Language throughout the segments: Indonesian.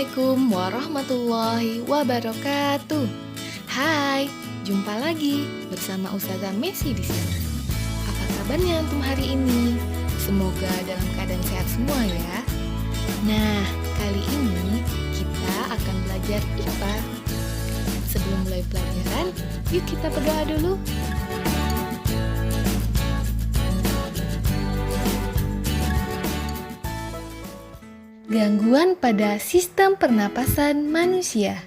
Assalamualaikum warahmatullahi wabarakatuh. Hai, jumpa lagi bersama Ustazah Messi di sini. Apa kabarnya antum hari ini? Semoga dalam keadaan sehat semua ya. Nah, kali ini kita akan belajar IPA. Sebelum mulai pelajaran, yuk kita berdoa dulu. Gangguan pada sistem pernapasan manusia.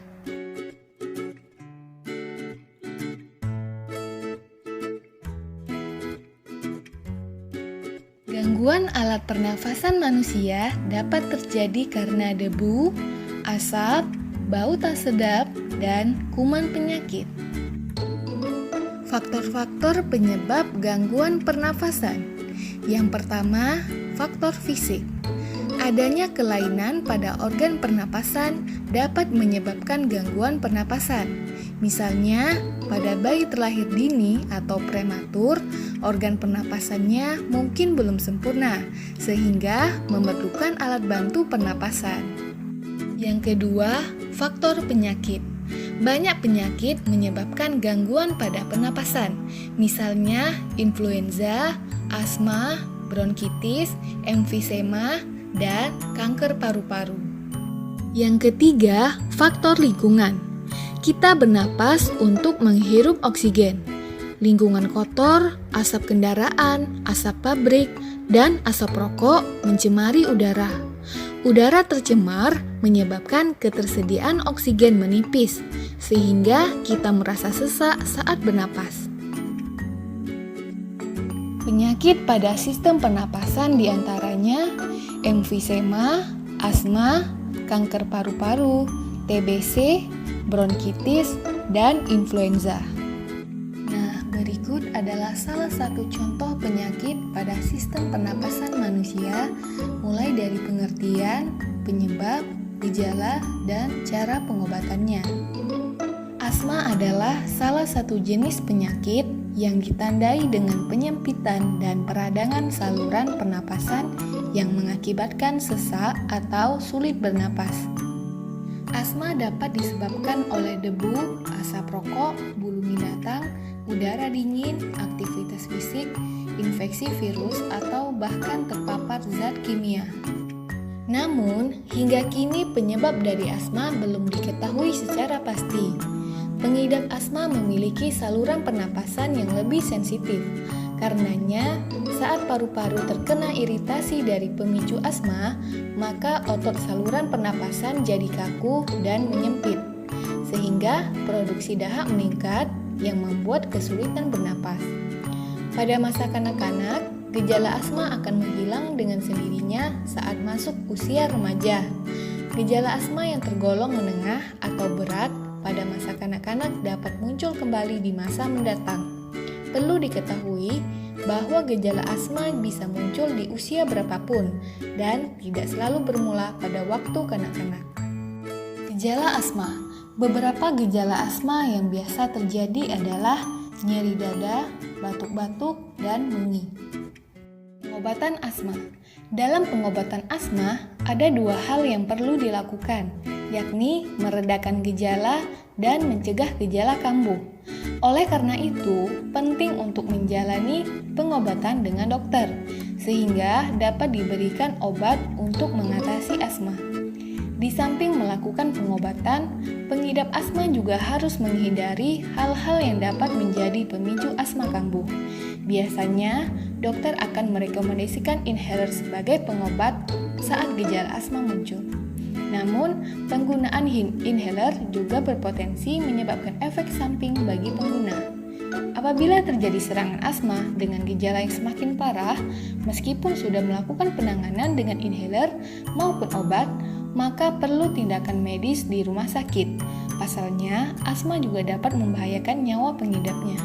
Gangguan alat pernafasan manusia dapat terjadi karena debu, asap, bau tak sedap, dan kuman penyakit. Faktor-faktor penyebab gangguan pernafasan. Yang pertama, faktor fisik. Adanya kelainan pada organ pernapasan dapat menyebabkan gangguan pernapasan. Misalnya, pada bayi terlahir dini atau prematur, organ pernapasannya mungkin belum sempurna, sehingga memerlukan alat bantu pernapasan. Yang kedua, faktor penyakit. Banyak penyakit menyebabkan gangguan pada pernapasan, misalnya influenza, asma, bronkitis, emfisema, dan kanker paru-paru. Yang ketiga, faktor lingkungan. Kita bernapas untuk menghirup oksigen. Lingkungan kotor, asap kendaraan, asap pabrik, dan asap rokok mencemari udara. Udara tercemar menyebabkan ketersediaan oksigen menipis, sehingga kita merasa sesak saat bernapas. Penyakit pada sistem pernapasan diantaranya emfisema, asma, kanker paru-paru, TBC, bronkitis, dan influenza. Nah, berikut adalah salah satu contoh penyakit pada sistem pernapasan manusia, mulai dari pengertian, penyebab, gejala, dan cara pengobatannya. Asma adalah salah satu jenis penyakit yang ditandai dengan penyempitan dan peradangan saluran pernapasan yang mengakibatkan sesak atau sulit bernapas. Asma dapat disebabkan oleh debu, asap rokok, bulu binatang, udara dingin, aktivitas fisik, infeksi virus, atau bahkan terpapar zat kimia. Namun, hingga kini penyebab dari asma belum diketahui secara pasti. Pengidap asma memiliki saluran pernapasan yang lebih sensitif. Karenanya, saat paru-paru terkena iritasi dari pemicu asma, maka otot saluran pernapasan jadi kaku dan menyempit, sehingga produksi dahak meningkat yang membuat kesulitan bernapas. Pada masa kanak-kanak, gejala asma akan menghilang dengan sendirinya saat masuk usia remaja. Gejala asma yang tergolong menengah atau berat pada masa kanak-kanak dapat muncul kembali di masa mendatang. Perlu diketahui bahwa gejala asma bisa muncul di usia berapapun dan tidak selalu bermula pada waktu kanak-kanak. Gejala asma. Beberapa gejala asma yang biasa terjadi adalah nyeri dada, batuk-batuk, dan mengi. Pengobatan asma. Dalam pengobatan asma, ada dua hal yang perlu dilakukan, yakni meredakan gejala dan mencegah gejala kambuh. Oleh karena itu, penting untuk menjalani pengobatan dengan dokter, sehingga dapat diberikan obat untuk mengatasi asma. Di samping melakukan pengobatan, pengidap asma juga harus menghindari hal-hal yang dapat menjadi pemicu asma kambuh. Biasanya, dokter akan merekomendasikan inhaler sebagai pengobat saat gejala asma muncul. Namun, penggunaan inhaler juga berpotensi menyebabkan efek samping bagi pengguna. Apabila terjadi serangan asma dengan gejala yang semakin parah, meskipun sudah melakukan penanganan dengan inhaler maupun obat, maka perlu tindakan medis di rumah sakit. Pasalnya, asma juga dapat membahayakan nyawa pengidapnya.